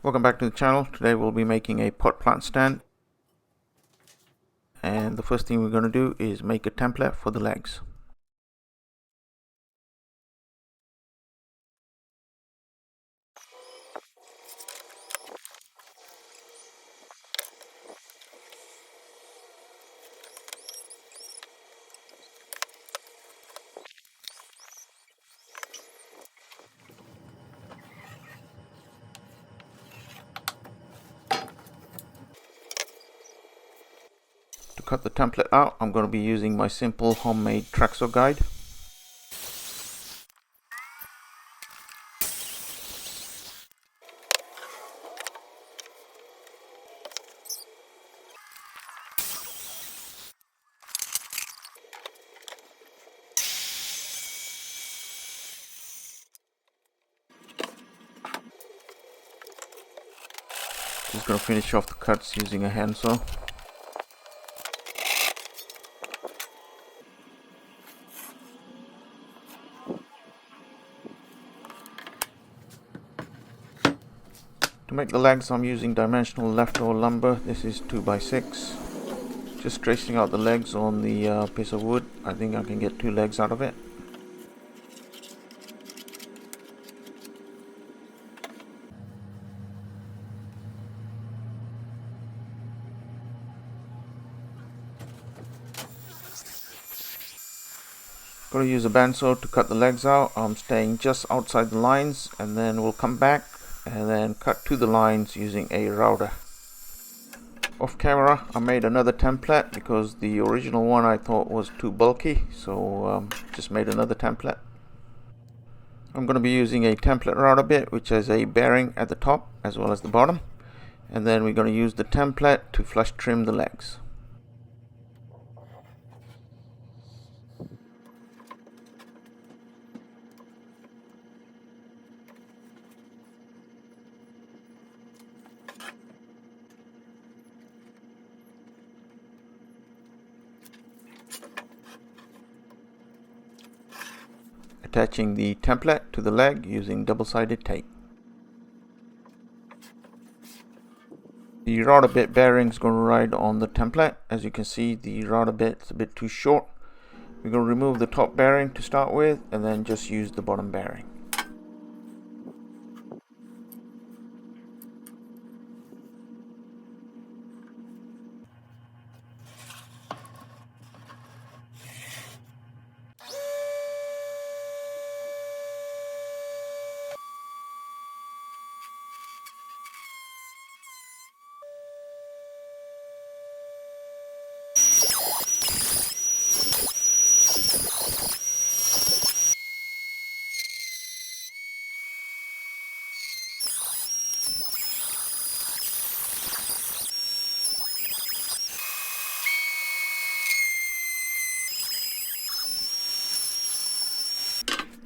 Welcome back to the channel. Today we'll be making a pot plant stand, and the first thing we're going to do is make a template for the legs. To cut the template out, I'm going to be using my simple homemade tracksaw guide. Just going to finish off the cuts using a handsaw. To make the legs, I'm using dimensional leftover lumber. This is 2x6. Just tracing out the legs on the piece of wood. I think I can get 2 legs out of it. Going to use a bandsaw to cut the legs out. I'm staying just outside the lines, and then we'll come back and then cut to the lines using a router. Off camera, I made another template because the original one I thought was too bulky, so just made another template. I'm going to be using a template router bit which has a bearing at the top as well as the bottom, and then we're going to use the template to flush trim the legs. Attaching the template to the leg using double-sided tape. The router bit bearing is going to ride on the template. As you can see, the router bit is a bit too short. We're going to remove the top bearing to start with and then just use the bottom bearing.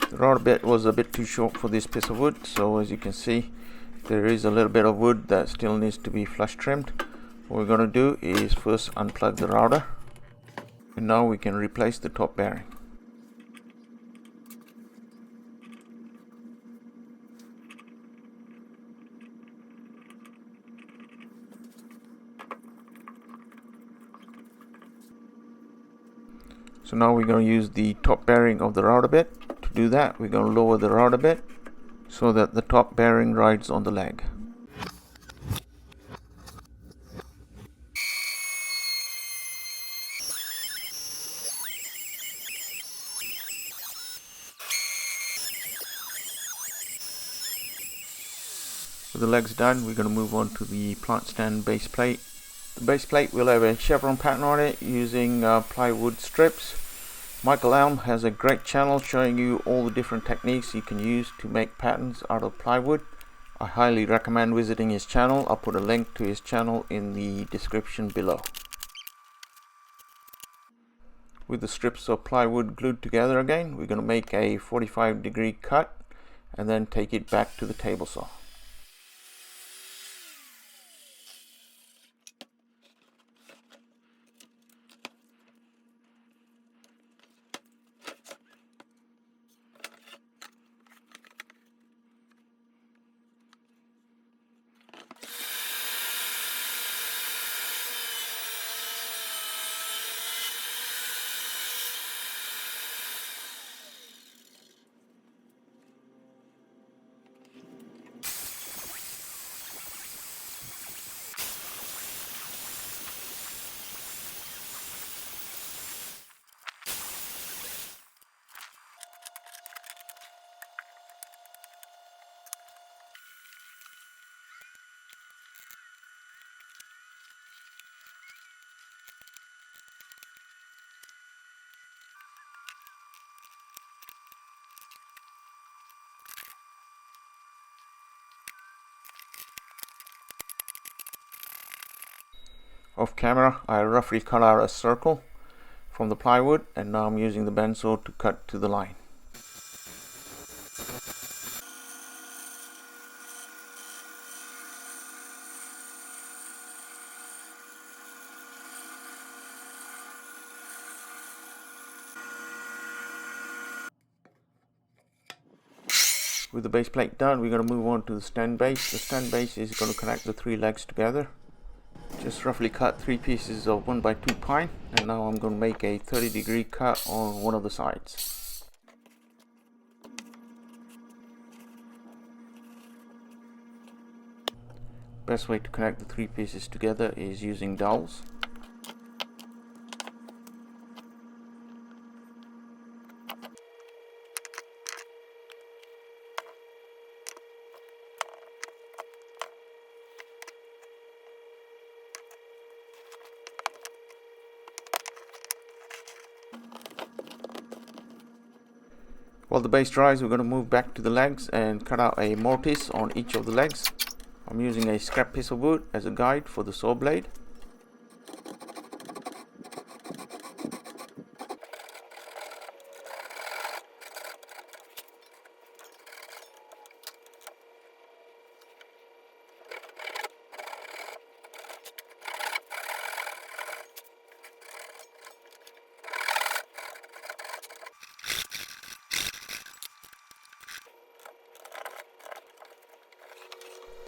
The router bit was a bit too short for this piece of wood, so as you can see there is a little bit of wood that still needs to be flush trimmed. What we're going to do is first unplug the router, and now we can replace the top bearing. So now we're going to use the top bearing of the router bit. To do that, we're going to lower the router bit so that the top bearing rides on the leg. With the legs done, we're going to move on to the plant stand base plate. The base plate will have a chevron pattern on it using plywood strips. Michael Elm has a great channel showing you all the different techniques you can use to make patterns out of plywood. I highly recommend visiting his channel. I'll put a link to his channel in the description below. With the strips of plywood glued together again, we're going to make a 45-degree cut and then take it back to the table saw. Off camera, I roughly cut out a circle from the plywood, and now I'm using the bandsaw to cut to the line. With the base plate done, we're going to move on to the stand base. The stand base is going to connect the 3 legs together. Just roughly cut 3 pieces of 1x2 pine, and now I'm going to make a 30-degree cut on one of the sides. Best way to connect the 3 pieces together is using dowels. While the base dries, we're going to move back to the legs and cut out a mortise on each of the legs. I'm using a scrap piece of wood as a guide for the saw blade.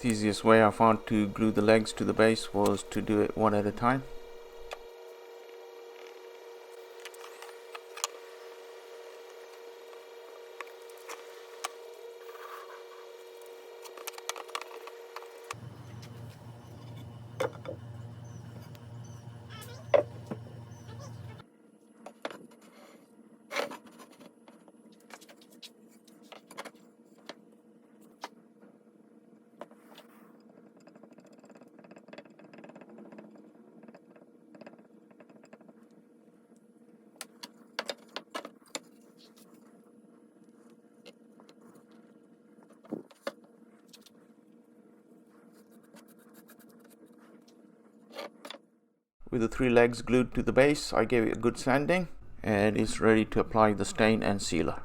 The easiest way I found to glue the legs to the base was to do it one at a time. With the 3 legs glued to the base, I gave it a good sanding, and it's ready to apply the stain and sealer.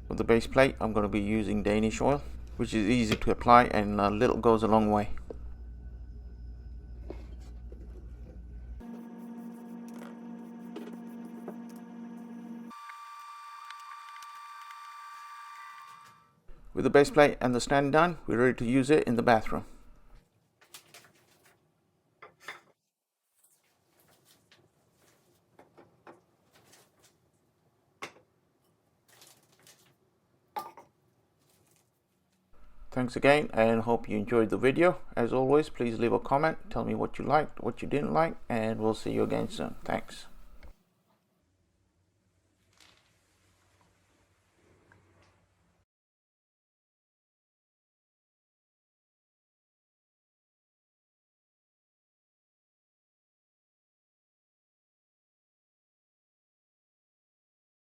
For the base plate, I'm going to be using Danish oil, which is easy to apply, and a little goes a long way. With the base plate and the stand done, we're ready to use it in the bathroom. Thanks again, and hope you enjoyed the video. As always, please leave a comment, tell me what you liked, what you didn't like, and we'll see you again soon. Thanks.